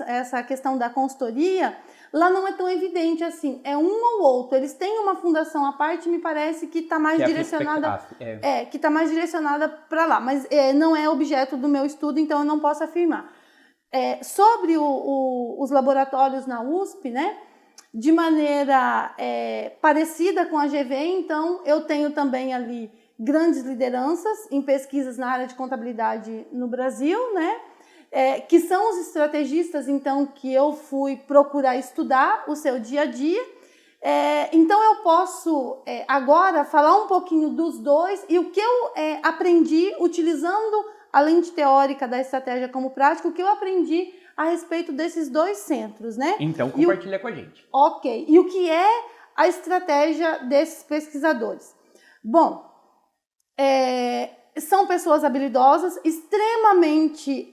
essa questão da consultoria, lá não é tão evidente assim, é um ou outro, eles têm uma fundação à parte, me parece que está mais direcionada, que está mais direcionada para lá, mas não é objeto do meu estudo, então eu não posso afirmar. Sobre os laboratórios na USP, né? De maneira parecida com a GV, então eu tenho também ali grandes lideranças em pesquisas na área de contabilidade no Brasil, né? Que são os estrategistas, então, que eu fui procurar estudar o seu dia a dia. Então eu posso agora falar um pouquinho dos dois e o que eu aprendi utilizando a lente teórica da estratégia como prática, o que eu aprendi a respeito desses dois centros, né? Então, compartilha com a gente. Ok. E o que é a estratégia desses pesquisadores? Bom, são pessoas habilidosas, extremamente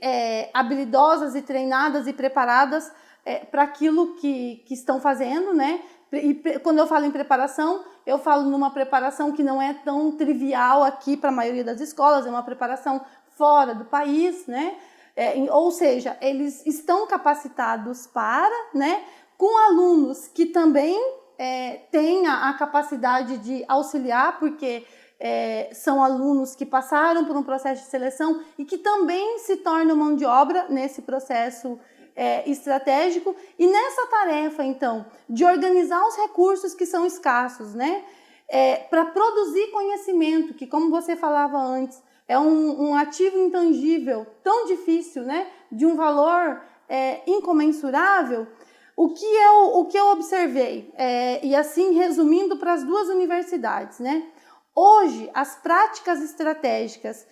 habilidosas e treinadas e preparadas para aquilo que estão fazendo, né? E quando eu falo em preparação, eu falo numa preparação que não é tão trivial aqui para a maioria das escolas, é uma preparação fora do país, né? Ou seja, eles estão capacitados para, né, com alunos que também têm a capacidade de auxiliar, porque são alunos que passaram por um processo de seleção e que também se tornam mão de obra nesse processo estratégico. E nessa tarefa, então, de organizar os recursos que são escassos, né, para produzir conhecimento, que, como você falava antes, é um ativo intangível, tão difícil, né, de um valor incomensurável. O que eu observei, e assim resumindo para as duas universidades, né, hoje as práticas estratégicas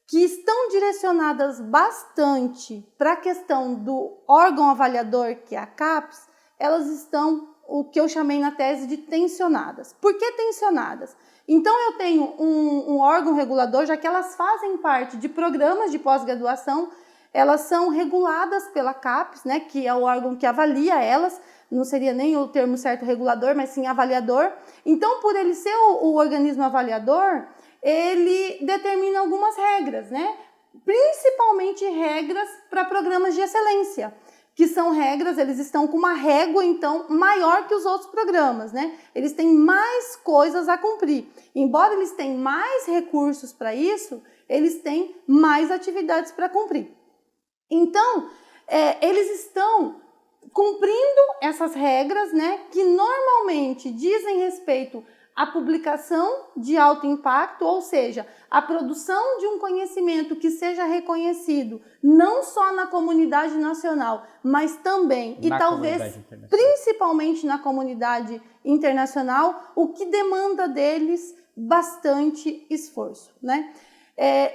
que estão direcionadas bastante para a questão do órgão avaliador, que é a CAPES, elas estão, o que eu chamei na tese de tensionadas. Por que tensionadas? Então, eu tenho um órgão regulador, já que elas fazem parte de programas de pós-graduação, elas são reguladas pela CAPES, né, que é o órgão que avalia elas, não seria nem o termo certo regulador, mas sim avaliador. Então, por ele ser o organismo avaliador, ele determina algumas regras, né, principalmente regras para programas de excelência, que são regras, eles estão com uma régua, então, maior que os outros programas, né? Eles têm mais coisas a cumprir. Embora eles tenham mais recursos para isso, eles têm mais atividades para cumprir. Então, eles estão cumprindo essas regras, né? Que normalmente dizem respeito à publicação de alto impacto, ou seja, a produção de um conhecimento que seja reconhecido não só na comunidade nacional, mas também e talvez principalmente na comunidade internacional, o que demanda deles bastante esforço, né?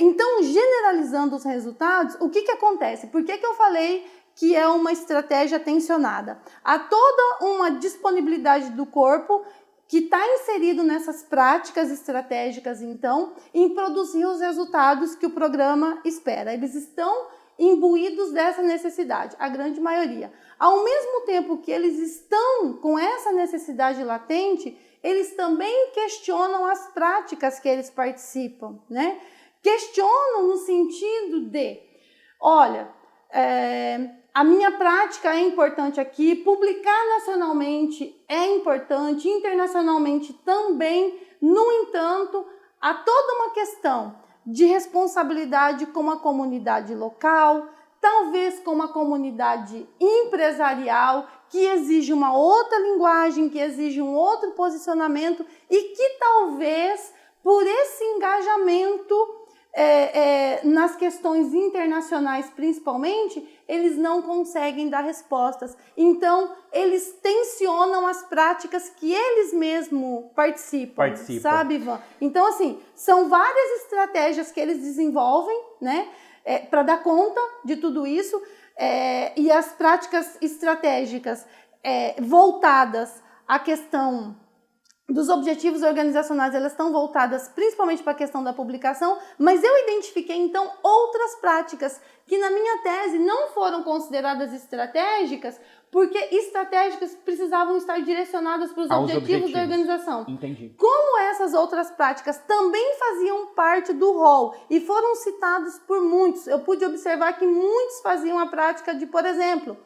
Então, generalizando os resultados, o que acontece? Por que eu falei que é uma estratégia tensionada? Há toda uma disponibilidade do corpo que está inserido nessas práticas estratégicas, então, em produzir os resultados que o programa espera. Eles estão imbuídos dessa necessidade, a grande maioria. Ao mesmo tempo que eles estão com essa necessidade latente, eles também questionam as práticas que eles participam, né? Questionam no sentido de, olha, a minha prática é importante aqui, publicar nacionalmente é importante, internacionalmente também. No entanto, há toda uma questão de responsabilidade com a comunidade local, talvez com uma comunidade empresarial, que exige uma outra linguagem, que exige um outro posicionamento e que talvez, por esse engajamento nas questões internacionais principalmente, eles não conseguem dar respostas. Então, eles tensionam as práticas que eles mesmos participam. Sabe, Ivan? Então, assim, são várias estratégias que eles desenvolvem, né, para dar conta de tudo isso, e as práticas estratégicas voltadas à questão dos objetivos organizacionais, elas estão voltadas principalmente para a questão da publicação, mas eu identifiquei, então, outras práticas que na minha tese não foram consideradas estratégicas, porque estratégicas precisavam estar direcionadas para os objetivos da organização. Entendi. Como essas outras práticas também faziam parte do rol e foram citados por muitos, eu pude observar que muitos faziam a prática de, por exemplo,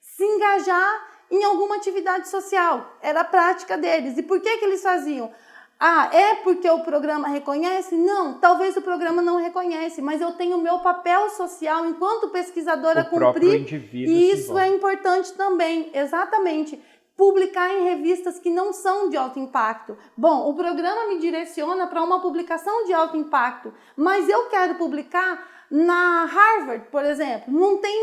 se engajar em alguma atividade social. Era a prática deles. E por que eles faziam? Ah, é porque o programa reconhece? Não, talvez o programa não reconhece, mas eu tenho o meu papel social enquanto pesquisadora a cumprir, e isso é importante também, exatamente. Publicar em revistas que não são de alto impacto. Bom, o programa me direciona para uma publicação de alto impacto, mas eu quero publicar na Harvard, por exemplo. Não tem...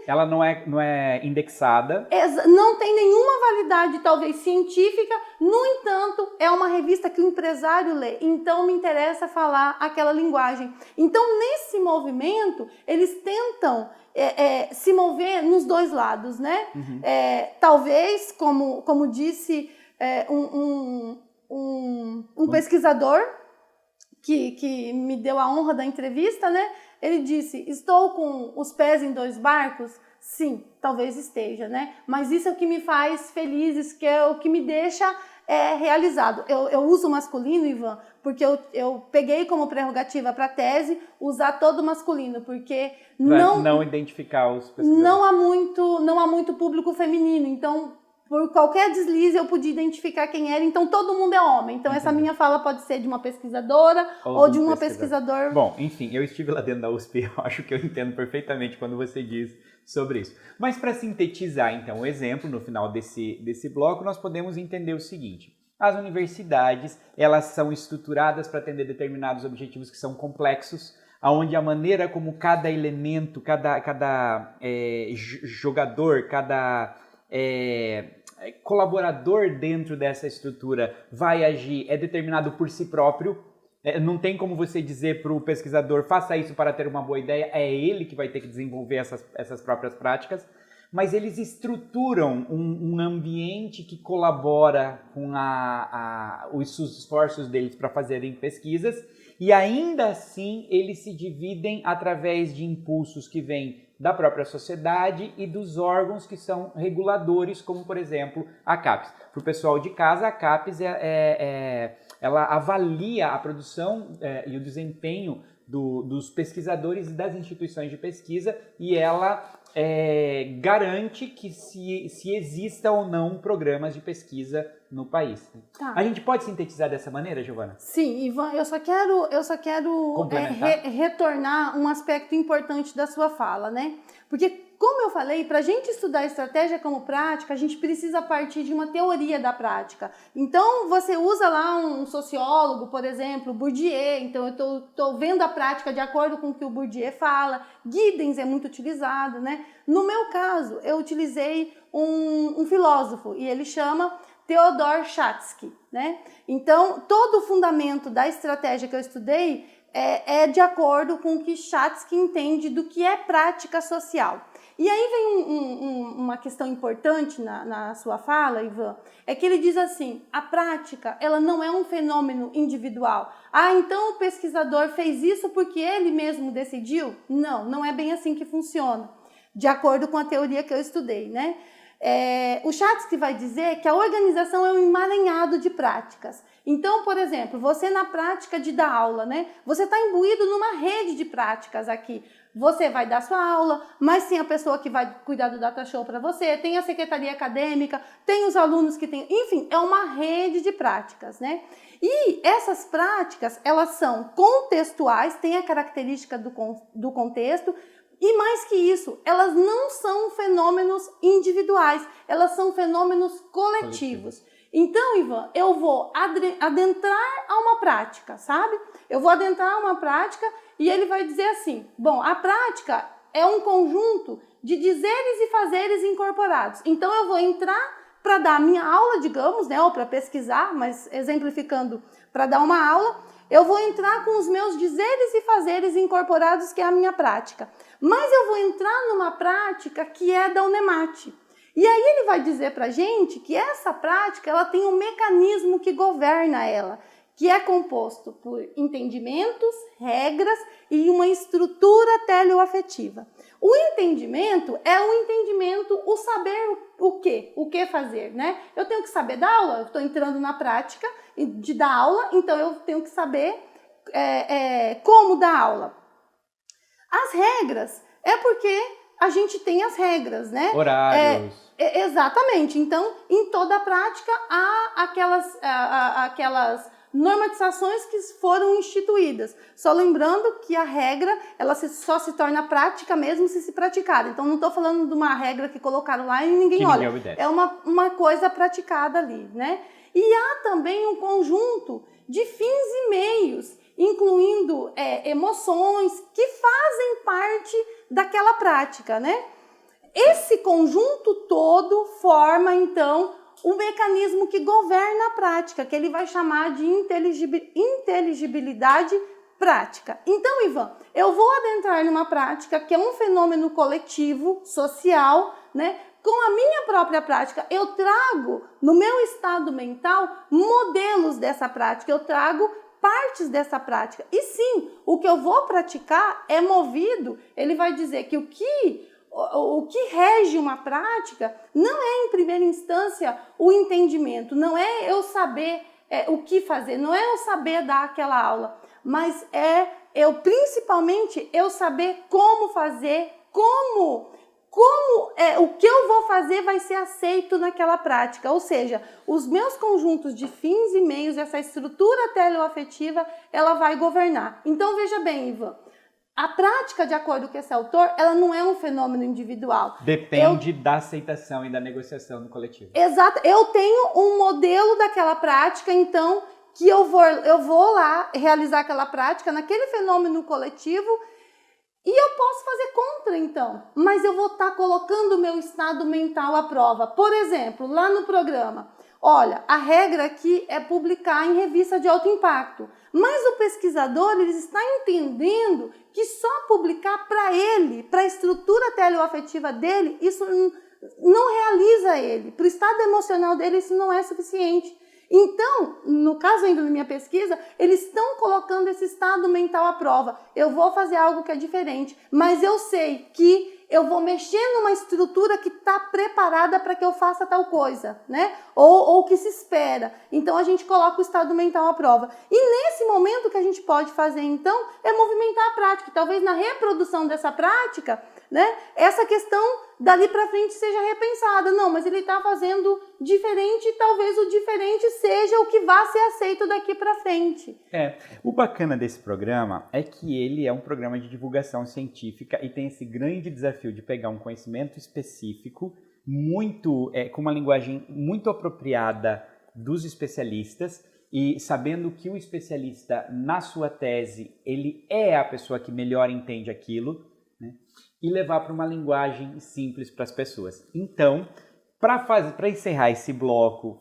Ela não é indexada. Não tem nenhuma validade, talvez, científica. No entanto, é uma revista que o empresário lê. Então, me interessa falar aquela linguagem. Então, nesse movimento, eles tentam se mover nos dois lados, né? Uhum. Talvez, como disse um pesquisador que me deu a honra da entrevista, né? Ele disse, estou com os pés em dois barcos? Sim, talvez esteja, né? Mas isso é o que me faz feliz, isso que é o que me deixa realizado. Eu uso masculino, Ivan, porque eu peguei como prerrogativa para a tese usar todo masculino, porque não identificar os pesquisadores. Não há muito público feminino, então por qualquer deslize eu podia identificar quem era, então todo mundo é homem. Então essa minha fala pode ser de uma pesquisadora ou de uma pesquisador. Bom, enfim, eu estive lá dentro da USP, eu acho que eu entendo perfeitamente quando você diz sobre isso. Mas para sintetizar então o exemplo, no final desse bloco, nós podemos entender o seguinte. As universidades, elas são estruturadas para atender determinados objetivos que são complexos, onde a maneira como cada elemento, cada jogador, cada colaborador dentro dessa estrutura vai agir é determinado por si próprio. Não tem como você dizer para o pesquisador, faça isso para ter uma boa ideia, é ele que vai ter que desenvolver essas próprias práticas, mas eles estruturam um ambiente que colabora com os esforços deles para fazerem pesquisas, e ainda assim eles se dividem através de impulsos que vêm da própria sociedade e dos órgãos que são reguladores, como por exemplo a CAPES. Para o pessoal de casa, a CAPES ela avalia a produção e o desempenho dos pesquisadores e das instituições de pesquisa, e ela garante que se exista ou não programas de pesquisa no país. Tá. A gente pode sintetizar dessa maneira, Giovana? Sim, Ivan, eu só quero retornar um aspecto importante da sua fala, né? Porque, como eu falei, para a gente estudar estratégia como prática, a gente precisa partir de uma teoria da prática. Então, você usa lá um sociólogo, por exemplo, Bourdieu, então eu estou vendo a prática de acordo com o que o Bourdieu fala. Giddens é muito utilizado, né? No meu caso, eu utilizei um filósofo, e ele chama Theodor Chatzky, né? Então, todo o fundamento da estratégia que eu estudei é de acordo com o que Chatzky entende do que é prática social. E aí vem uma questão importante na sua fala, Ivan, é que ele diz assim, a prática, ela não é um fenômeno individual. Ah, então o pesquisador fez isso porque ele mesmo decidiu? Não é bem assim que funciona, de acordo com a teoria que eu estudei, né? O Chatzky vai dizer que a organização é um emaranhado de práticas. Então, por exemplo, você na prática de dar aula, né? Você está imbuído numa rede de práticas aqui. Você vai dar sua aula, mas tem a pessoa que vai cuidar do data show para você, tem a secretaria acadêmica, tem os alunos que tem... Enfim, é uma rede de práticas, né? E essas práticas, elas são contextuais, têm a característica do contexto, e mais que isso, elas não são fenômenos individuais, elas são fenômenos coletivos. Então, Ivan, eu vou adentrar a uma prática, sabe? Eu vou adentrar a uma prática e ele vai dizer assim, bom, a prática é um conjunto de dizeres e fazeres incorporados. Então, eu vou entrar para dar a minha aula, digamos, né, ou para pesquisar, mas exemplificando, para dar uma aula, eu vou entrar com os meus dizeres e fazeres incorporados, que é a minha prática. Mas eu vou entrar numa prática que é da UNEMAT. E aí ele vai dizer para a gente que essa prática ela tem um mecanismo que governa ela, que é composto por entendimentos, regras e uma estrutura teleoafetiva. O entendimento é o entendimento, o saber o que fazer, né? Eu tenho que saber dar aula, eu estou entrando na prática de dar aula, então eu tenho que saber como dar aula. As regras é porque a gente tem as regras, né? Horários. Exatamente. Então, em toda a prática, há aquelas normatizações que foram instituídas. Só lembrando que a regra, ela só se torna prática mesmo se praticada. Então, não estou falando de uma regra que colocaram lá e ninguém olha. É uma coisa praticada ali, né? E há também um conjunto de fins e meios, incluindo emoções que fazem parte daquela prática, né? Esse conjunto todo forma, então, o mecanismo que governa a prática, que ele vai chamar de inteligibilidade prática. Então, Ivan, eu vou adentrar numa prática que é um fenômeno coletivo, social, né? Com a minha própria prática, eu trago no meu estado mental modelos dessa prática, eu trago partes dessa prática. E sim, o que eu vou praticar é movido, ele vai dizer que o que rege uma prática não é, em primeira instância, o entendimento, não é eu saber o que fazer, não é eu saber dar aquela aula, mas principalmente eu saber como fazer, o que eu vou fazer vai ser aceito naquela prática, ou seja, os meus conjuntos de fins e meios, essa estrutura teleoafetiva, ela vai governar. Então, veja bem, Ivan, a prática, de acordo com esse autor, ela não é um fenômeno individual. Depende da aceitação e da negociação no coletivo. Exato. Eu tenho um modelo daquela prática, então, que eu vou lá realizar aquela prática naquele fenômeno coletivo. E eu posso fazer contra, então, mas eu vou estar colocando o meu estado mental à prova. Por exemplo, lá no programa, olha, a regra aqui é publicar em revista de alto impacto, mas o pesquisador ele está entendendo que só publicar para ele, para a estrutura teleoafetiva dele, isso não realiza ele. Para o estado emocional dele, isso não é suficiente. Então, no caso ainda da minha pesquisa, eles estão colocando esse estado mental à prova. Eu vou fazer algo que é diferente, mas eu sei que eu vou mexer numa estrutura que está preparada para que eu faça tal coisa, né? Ou que se espera. Então, a gente coloca o estado mental à prova. E nesse momento, o que a gente pode fazer, então, é movimentar a prática. Talvez na reprodução dessa prática, né, essa questão dali para frente seja repensada. Não, mas ele está fazendo diferente e talvez o diferente seja o que vai ser aceito daqui para frente. O bacana desse programa é que ele é um programa de divulgação científica e tem esse grande desafio de pegar um conhecimento específico, com uma linguagem muito apropriada dos especialistas e sabendo que o especialista, na sua tese, ele é a pessoa que melhor entende aquilo, né? E levar para uma linguagem simples para as pessoas. Então, para encerrar esse bloco,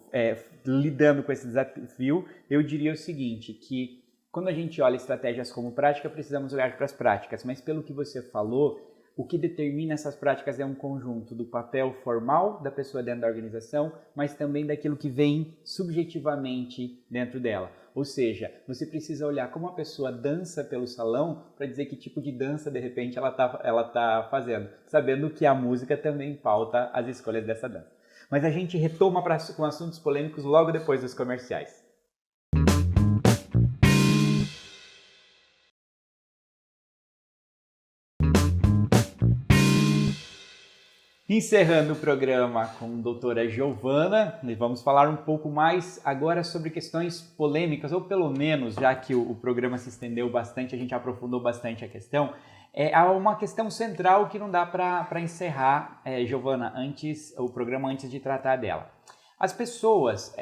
lidando com esse desafio, eu diria o seguinte, que quando a gente olha estratégias como prática, precisamos olhar para as práticas, mas pelo que você falou, o que determina essas práticas é um conjunto do papel formal da pessoa dentro da organização, mas também daquilo que vem subjetivamente dentro dela. Ou seja, você precisa olhar como a pessoa dança pelo salão para dizer que tipo de dança, de repente, ela tá fazendo, sabendo que a música também pauta as escolhas dessa dança. Mas a gente retoma com assuntos polêmicos logo depois dos comerciais. Encerrando o programa com a doutora Giovana, e vamos falar um pouco mais agora sobre questões polêmicas, ou pelo menos, já que o programa se estendeu bastante, a gente aprofundou bastante a questão, há uma questão central que não dá para encerrar, Giovana, o programa antes de tratar dela. As pessoas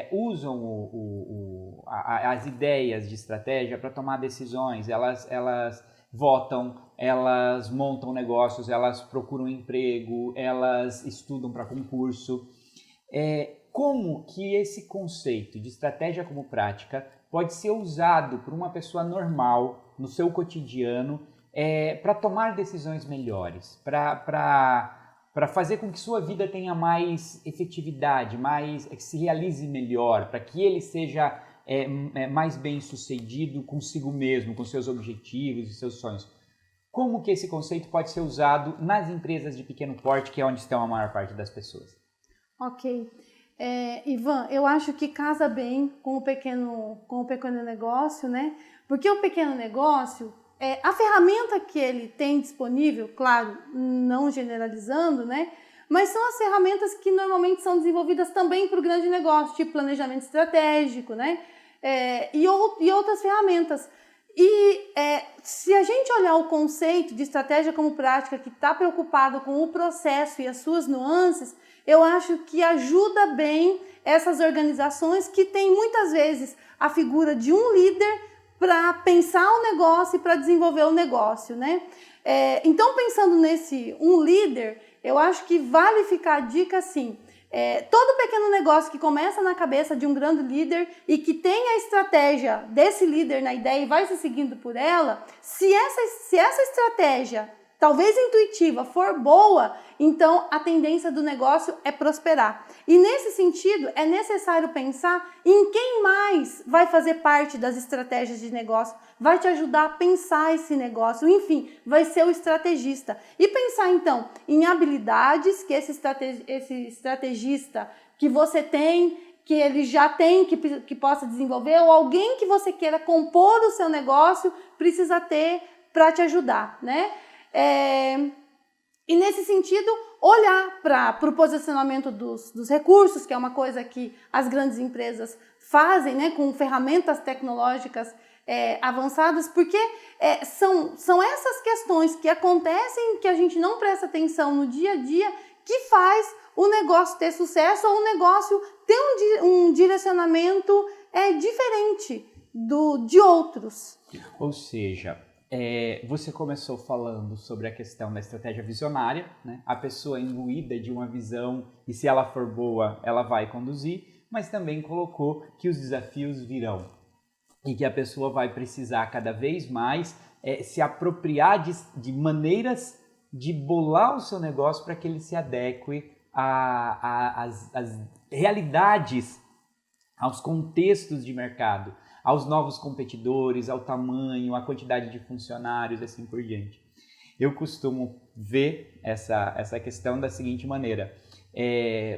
usam as ideias de estratégia para tomar decisões, elas votam, elas montam negócios, elas procuram emprego, elas estudam para concurso. Como que esse conceito de estratégia como prática pode ser usado por uma pessoa normal no seu cotidiano para tomar decisões melhores, para para fazer com que sua vida tenha mais efetividade, que se realize melhor, para que ele seja mais bem sucedido consigo mesmo, com seus objetivos e seus sonhos. Como que esse conceito pode ser usado nas empresas de pequeno porte, que é onde estão a maior parte das pessoas? Ok. Ivan, eu acho que casa bem com o pequeno negócio, né? Porque o pequeno negócio, a ferramenta que ele tem disponível, claro, não generalizando, né? Mas são as ferramentas que normalmente são desenvolvidas também para o grande negócio, tipo planejamento estratégico, né? E outras ferramentas. Se a gente olhar o conceito de estratégia como prática, que está preocupado com o processo e as suas nuances, eu acho que ajuda bem essas organizações que têm muitas vezes a figura de um líder para pensar o negócio e para desenvolver o negócio, né? Então, pensando nesse um líder, eu acho que vale ficar a dica assim, todo pequeno negócio que começa na cabeça de um grande líder e que tem a estratégia desse líder na ideia e vai se seguindo por ela, se essa estratégia, talvez intuitiva, for boa, então a tendência do negócio é prosperar. E nesse sentido, é necessário pensar em quem mais vai fazer parte das estratégias de negócio, vai te ajudar a pensar esse negócio, enfim, vai ser o estrategista. E pensar então em habilidades que esse estrategista que você tem, que ele já tem, que possa desenvolver, ou alguém que você queira compor o seu negócio precisa ter para te ajudar, né? E nesse sentido, olhar para o posicionamento dos recursos, que é uma coisa que as grandes empresas fazem, né, com ferramentas tecnológicas avançadas, porque são essas questões que acontecem, que a gente não presta atenção no dia a dia, que faz o negócio ter sucesso ou o negócio ter um direcionamento diferente de outros. Ou seja, você começou falando sobre a questão da estratégia visionária, né? A pessoa imbuída de uma visão e se ela for boa, ela vai conduzir, mas também colocou que os desafios virão e que a pessoa vai precisar cada vez mais se apropriar de maneiras de bolar o seu negócio para que ele se adeque às realidades, aos contextos de mercado, aos novos competidores, ao tamanho, à quantidade de funcionários, assim por diante. Eu costumo ver essa questão da seguinte maneira.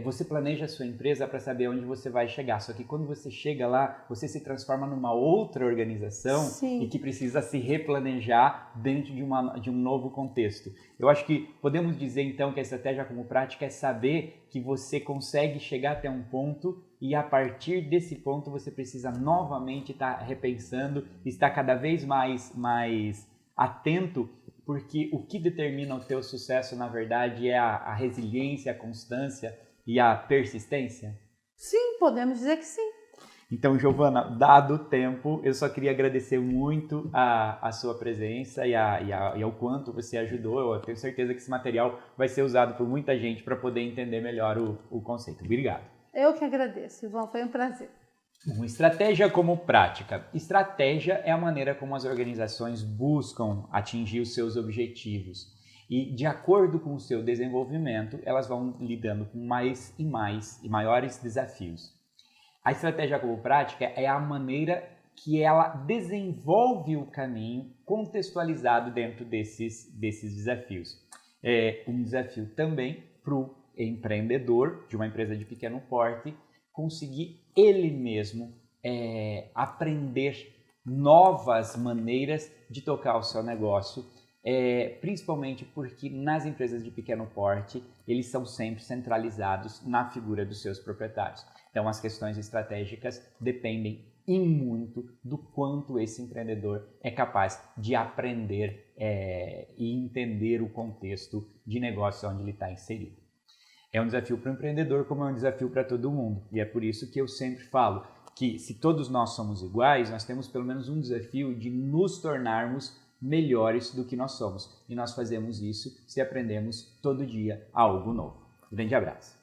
Você planeja a sua empresa para saber onde você vai chegar, só que quando você chega lá, você se transforma numa outra organização. Sim. E que precisa se replanejar dentro de um novo contexto. Eu acho que podemos dizer então que a estratégia como prática é saber que você consegue chegar até um ponto e a partir desse ponto você precisa novamente estar repensando, estar cada vez mais atento, porque o que determina o teu sucesso, na verdade, é a resiliência, a constância e a persistência? Sim, podemos dizer que sim. Então, Giovana, dado o tempo, eu só queria agradecer muito a sua presença e ao quanto você ajudou. Eu tenho certeza que esse material vai ser usado por muita gente para poder entender melhor o conceito. Obrigado. Eu que agradeço, Ivan, foi um prazer. Estratégia como prática. Estratégia é a maneira como as organizações buscam atingir os seus objetivos. E, de acordo com o seu desenvolvimento, elas vão lidando com mais e maiores desafios. A estratégia como prática é a maneira que ela desenvolve o caminho contextualizado dentro desses desafios. É um desafio também para o empreendedor de uma empresa de pequeno porte conseguir ele mesmo aprender novas maneiras de tocar o seu negócio, principalmente porque nas empresas de pequeno porte eles são sempre centralizados na figura dos seus proprietários. Então as questões estratégicas dependem e muito do quanto esse empreendedor é capaz de aprender e entender o contexto de negócio onde ele está inserido. É um desafio para o empreendedor, como é um desafio para todo mundo. E é por isso que eu sempre falo que se todos nós somos iguais, nós temos pelo menos um desafio de nos tornarmos melhores do que nós somos. E nós fazemos isso se aprendemos todo dia algo novo. Grande abraço.